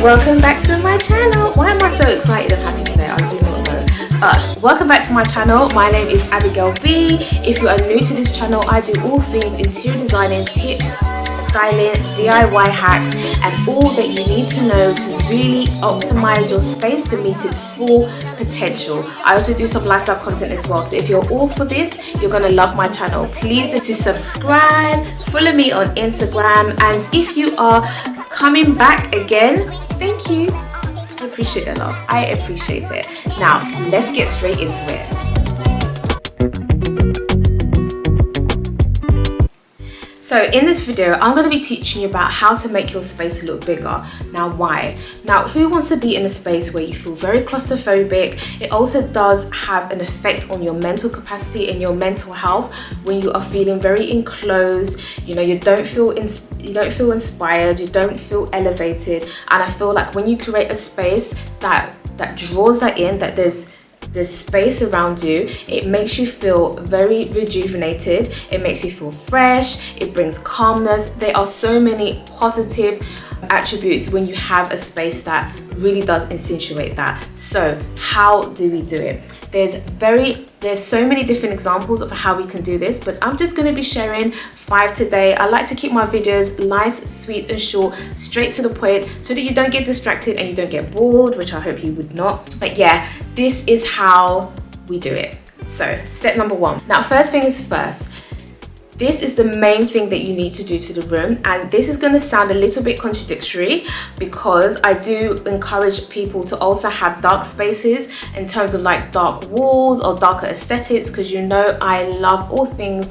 Welcome back to my channel. Why am I so excited and happy today? I do not know. Welcome back to my channel. My name is Abigail B. If you are new to this channel, I do all things interior designing, tips, styling, DIY hacks, and all that you need to know to really optimize your space to meet its full potential. I also do some lifestyle content as well, so if you're all for this, you're gonna love my channel. Please do to subscribe, follow me on Instagram, and if you are coming back again, thank you. I appreciate the love. I appreciate it. Now, let's get straight into it. So in this video, I'm going to be teaching you about how to make your space look bigger. Now, why? Now, who wants to be in a space where you feel very claustrophobic? It also does have an effect on your mental capacity and your mental health when you are feeling very enclosed. You know, you don't feel inspired, you don't feel elevated. And I feel like when you create a space that draws that in, that there's space around you, it makes you feel very rejuvenated, it makes you feel fresh, it brings calmness. There are so many positive attributes when you have a space that really does accentuate that. So how do we do it? There's so many different examples of how we can do this, but I'm just going to be sharing 5 today. I like to keep my videos nice, sweet and short, straight to the point, so that you don't get distracted and you don't get bored, which I hope you would not. But yeah, this is how we do it. So step number 1. Now, first thing is first. This is the main thing that you need to do to the room, and this is going to sound a little bit contradictory because I do encourage people to also have dark spaces in terms of like dark walls or darker aesthetics, because you know I love all things.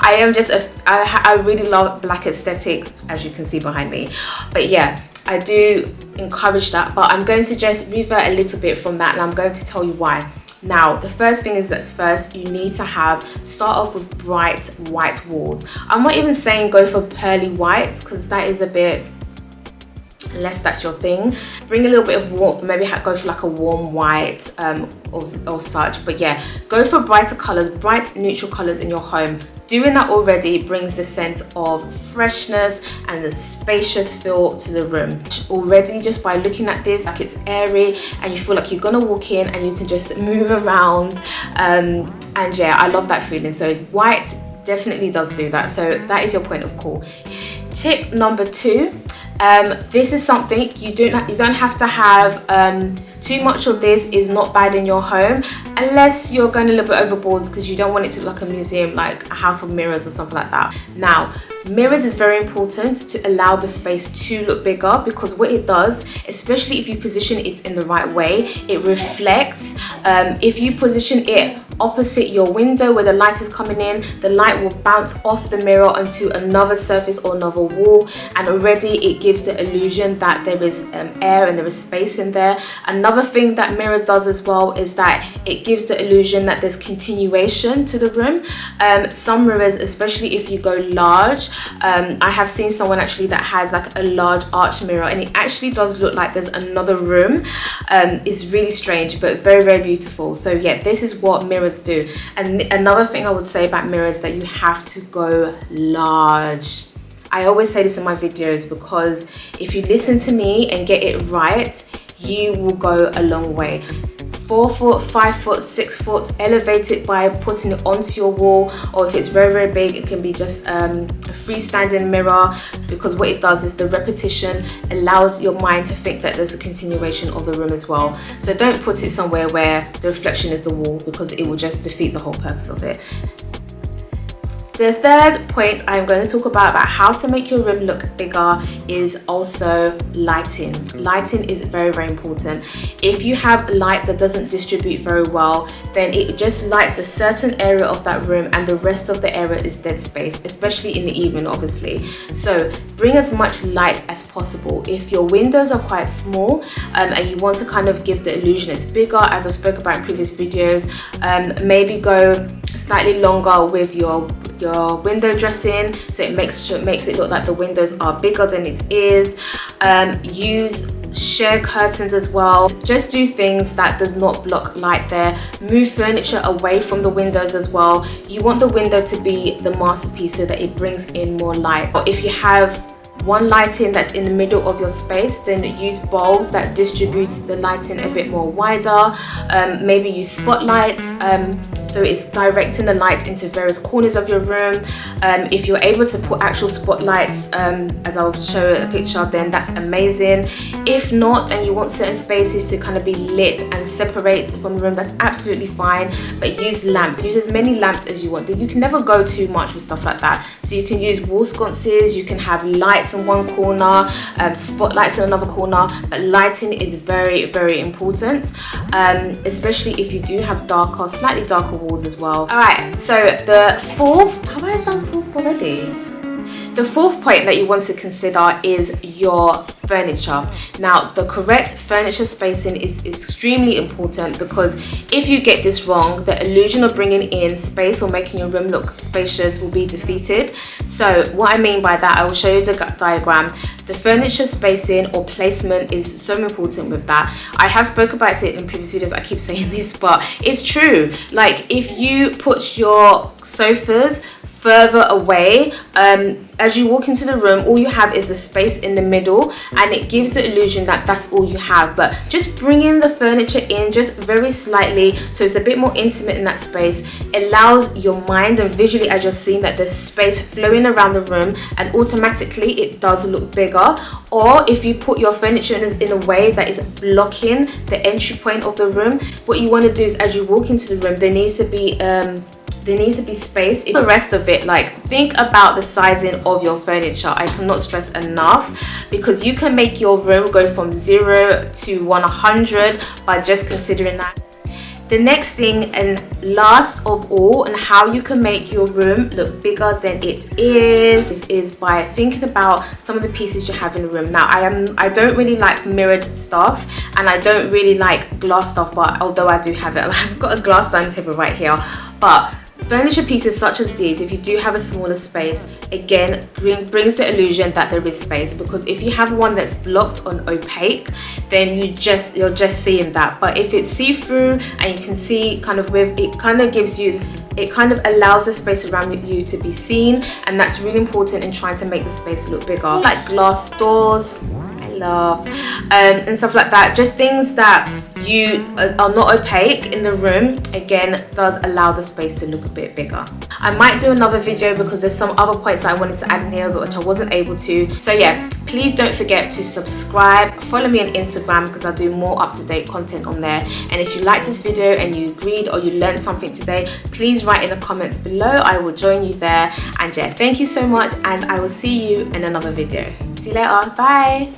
I really love black aesthetics, as you can see behind me. But yeah, I do encourage that, but I'm going to just revert a little bit from that, and I'm going to tell you why. Now, the first thing is that first you need to start off with bright white walls. I'm not even saying go for pearly white, because that is a bit, unless that's your thing. Bring a little bit of warmth, maybe go for like a warm white or such. But yeah, go for brighter colors, bright neutral colors in your home. Doing that already brings the sense of freshness and the spacious feel to the room. Already, just by looking at this, like it's airy and you feel like you're gonna walk in and you can just move around. And yeah, I love that feeling. So white definitely does do that. So that is your point of call. Tip number 2. This is something you don't have to have too much of. This is not bad in your home, unless you're going a little bit overboard because you don't want it to look like a museum, like a house of mirrors or something like that. Now, mirrors is very important to allow the space to look bigger, because what it does, especially if you position it in the right way, it reflects. If you position it opposite your window where the light is coming in, the light will bounce off the mirror onto another surface or another wall, and already it gives the illusion that there is air and there is space in there. Another thing that mirrors does as well is that it gives the illusion that there's continuation to the room. Some mirrors, especially if you go large, I have seen someone actually that has like a large arch mirror, and it actually does look like there's another room. It's really strange, but very, very beautiful. So yeah, this is what mirrors do. And another thing I would say about mirrors is that you have to go large. I always say this in my videos, because if you listen to me and get it right, you will go a long way. 4 foot, 5 foot, 6 foot, elevate it by putting it onto your wall, or if it's very, very big, it can be just a freestanding mirror, because what it does is the repetition allows your mind to think that there's a continuation of the room as well. So don't put it somewhere where the reflection is the wall, because it will just defeat the whole purpose of it. The third point I'm going to talk about how to make your room look bigger is also lighting. Lighting is very, very important. If you have light that doesn't distribute very well, then it just lights a certain area of that room and the rest of the area is dead space, especially in the evening, obviously. So bring as much light as possible. If your windows are quite small and you want to kind of give the illusion it's bigger, as I spoke about in previous videos, maybe go slightly longer with your window dressing, so it makes it look like the windows are bigger than it is. Use sheer curtains as well. Just do things that does not block light there. Move furniture away from the windows as well. You want the window to be the masterpiece so that it brings in more light. Or if you have one lighting that's in the middle of your space, then use bulbs that distribute the lighting a bit more wider. Maybe use spotlights, so it's directing the light into various corners of your room. If you're able to put actual spotlights, as I'll show a picture, then that's amazing. If not, and you want certain spaces to kind of be lit and separate from the room, that's absolutely fine. But use lamps, use as many lamps as you want. You can never go too much with stuff like that. So you can use wall sconces, you can have lights in one corner, spotlights in another corner, but lighting is very, very important, especially if you do have slightly darker walls as well. All right, so the fourth, have I done fourth already? The fourth point that you want to consider is your furniture. Now, the correct furniture spacing is extremely important, because if you get this wrong, the illusion of bringing in space or making your room look spacious will be defeated. So what I mean by that, I will show you the diagram. The furniture spacing or placement is so important with that. I have spoke about it in previous videos. I keep saying this, but it's true. Like, if you put your sofas further away, as you walk into the room, all you have is the space in the middle, and it gives the illusion that that's all you have. But just bringing the furniture in just very slightly, so it's a bit more intimate in that space, allows your mind and visually, as you're seeing, that there's space flowing around the room, and automatically it does look bigger. Or if you put your furniture in a way that is blocking the entry point of the room, what you want to do is, as you walk into the room, there needs to be space. The rest of it, like, think about the sizing of your furniture. I cannot stress enough, because you can make your room go from 0 to 100 by just considering that. The next thing, and last of all, and how you can make your room look bigger than it is by thinking about some of the pieces you have in the room. Now, I don't really like mirrored stuff, and I don't really like glass stuff, but although I do have it, I've got a glass dining table right here. But furniture pieces such as these, if you do have a smaller space, again, brings the illusion that there is space, because if you have one that's blocked on opaque, then you're just seeing that. But if it's see-through and you can see kind of with it, it kind of allows the space around you to be seen, and that's really important in trying to make the space look bigger. Like glass doors, I love, and stuff like that. Just things that you are not opaque in the room, again, does allow the space to look a bit bigger. I might do another video, because there's some other points I wanted to add in here which I wasn't able to. So yeah, please don't forget to subscribe, follow me on Instagram, because I do more up-to-date content on there. And if you liked this video and you agreed or you learned something today, please write in the comments below. I will join you there. And yeah, thank you so much, and I will see you in another video. See you later. Bye.